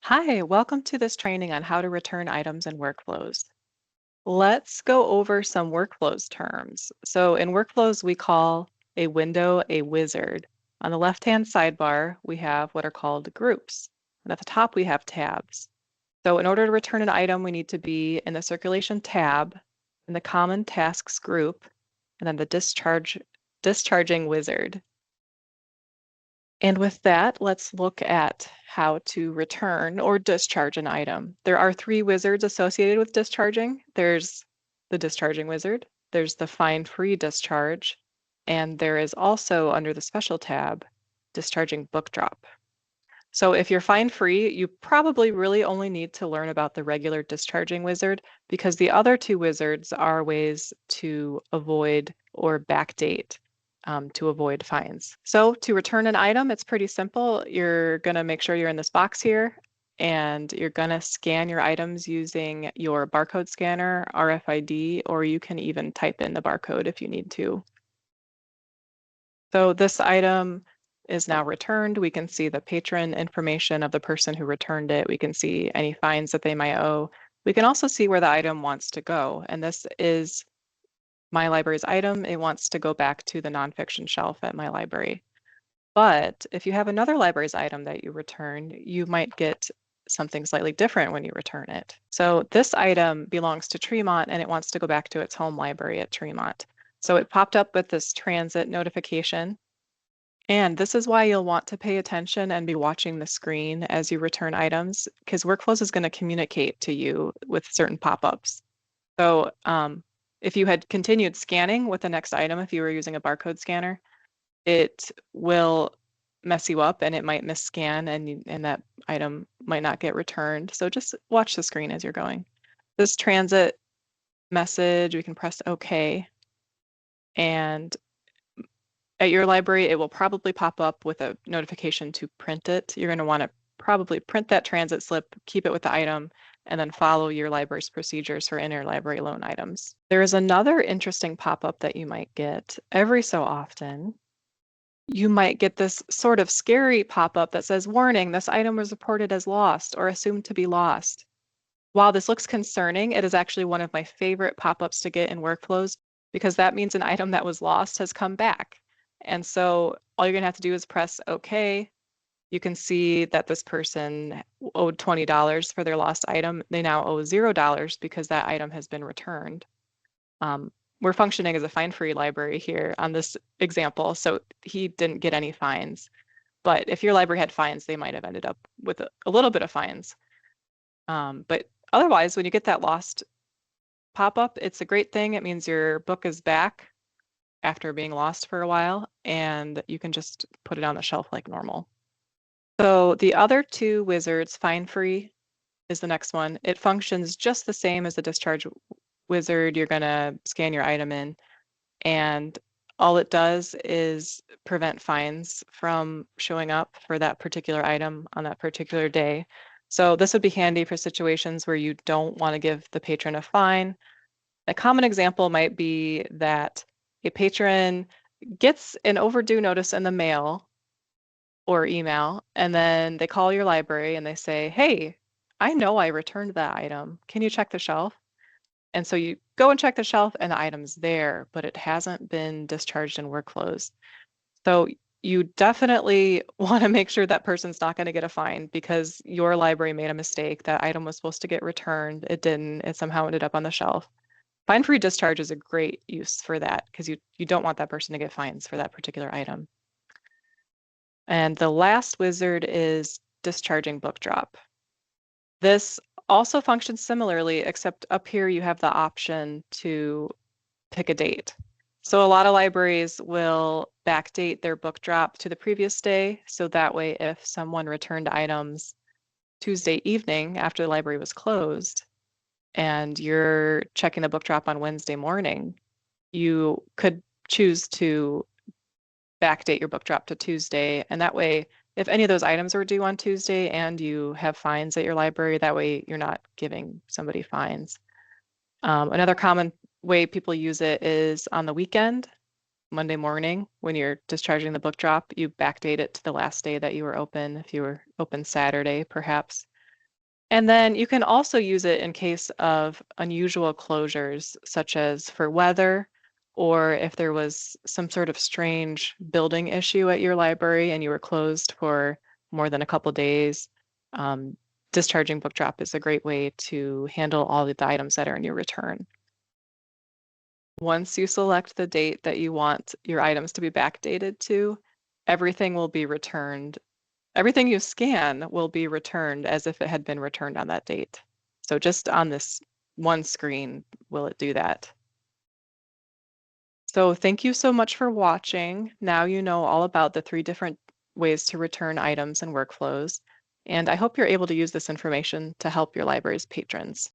Hi, welcome to this training on how to return items and workflows. Let's go over some workflows terms. So in workflows, we call a window a wizard. On the left-hand sidebar, we have what are called groups. And at the top, we have tabs. So in order to return an item, we need to be in the circulation tab, in the common tasks group, and then the discharging wizard. And with that, let's look at how to return or discharge an item. There are three wizards associated with discharging. There's the discharging wizard, there's the fine-free discharge, and there is also under the special tab, discharging book drop. So if you're fine-free, you probably really only need to learn about the regular discharging wizard because the other two wizards are ways to avoid or backdate to avoid fines. So to return an item, it's pretty simple. You're going to make sure you're in this box here and you're going to scan your items using your barcode scanner, RFID, or you can even type in the barcode if you need to. So this item is now returned. We can see the patron information of the person who returned it. We can see any fines that they might owe. We can also see where the item wants to go. And this is my library's item. It wants to go back to the nonfiction shelf at my library. But if you have another library's item that you return, you might get something slightly different when you return it. So this item belongs to Tremont and it wants to go back to its home library at Tremont. So it popped up with this transit notification. And this is why you'll want to pay attention and be watching the screen as you return items, because Workflows is going to communicate to you with certain pop-ups. So if you had continued scanning with the next item, if you were using a barcode scanner, it will mess you up and it might misscan and that item might not get returned. So just watch the screen as you're going. This transit message, we can press OK. And at your library, it will probably pop up with a notification to print it. You're going to want to probably print that transit slip, keep it with the item, and then follow your library's procedures for interlibrary loan items. There is another interesting pop-up that you might get every so often. You might get this sort of scary pop-up that says, warning, this item was reported as lost or assumed to be lost. While this looks concerning, it is actually one of my favorite pop-ups to get in workflows because that means an item that was lost has come back. And so all you're gonna have to do is press OK. You can see that this person owed $20 for their lost item. They now owe $0 because that item has been returned. We're functioning as a fine-free library here on this example, so he didn't get any fines. But if your library had fines, they might have ended up with a little bit of fines. But otherwise, when you get that lost pop-up, it's a great thing. It means your book is back after being lost for a while, and you can just put it on the shelf like normal. So the other two wizards, fine-free is the next one. It functions just the same as the discharge wizard. You're gonna scan your item in, and all it does is prevent fines from showing up for that particular item on that particular day. So this would be handy for situations where you don't want to give the patron a fine. A common example might be that a patron gets an overdue notice in the mail or email, and then they call your library and they say, hey, I know I returned that item. Can you check the shelf? And so you go and check the shelf and the item's there, but it hasn't been discharged in workflows. So you definitely want to make sure that person's not going to get a fine because your library made a mistake. That item was supposed to get returned. It didn't. It somehow ended up on the shelf. Fine-free discharge is a great use for that because you don't want that person to get fines for that particular item. And the last wizard is discharging book drop. This also functions similarly, except up here you have the option to pick a date. So a lot of libraries will backdate their book drop to the previous day. So that way, if someone returned items Tuesday evening after the library was closed and you're checking the book drop on Wednesday morning, you could choose to backdate your book drop to Tuesday. And that way, if any of those items are due on Tuesday and you have fines at your library, that way you're not giving somebody fines. Another common way people use it is on the weekend, Monday morning, when you're discharging the book drop, you backdate it to the last day that you were open, if you were open Saturday, perhaps. And then you can also use it in case of unusual closures, such as for weather, or if there was some sort of strange building issue at your library and you were closed for more than a couple days. Um, Discharging book drop is a great way to handle all of the items that are in your return. Once you select the date that you want your items to be backdated to, everything will be returned. Everything you scan will be returned as if it had been returned on that date. So just on this one screen will it do that. So thank you so much for watching. Now you know all about the 3 different ways to return items and workflows, and I hope you're able to use this information to help your library's patrons.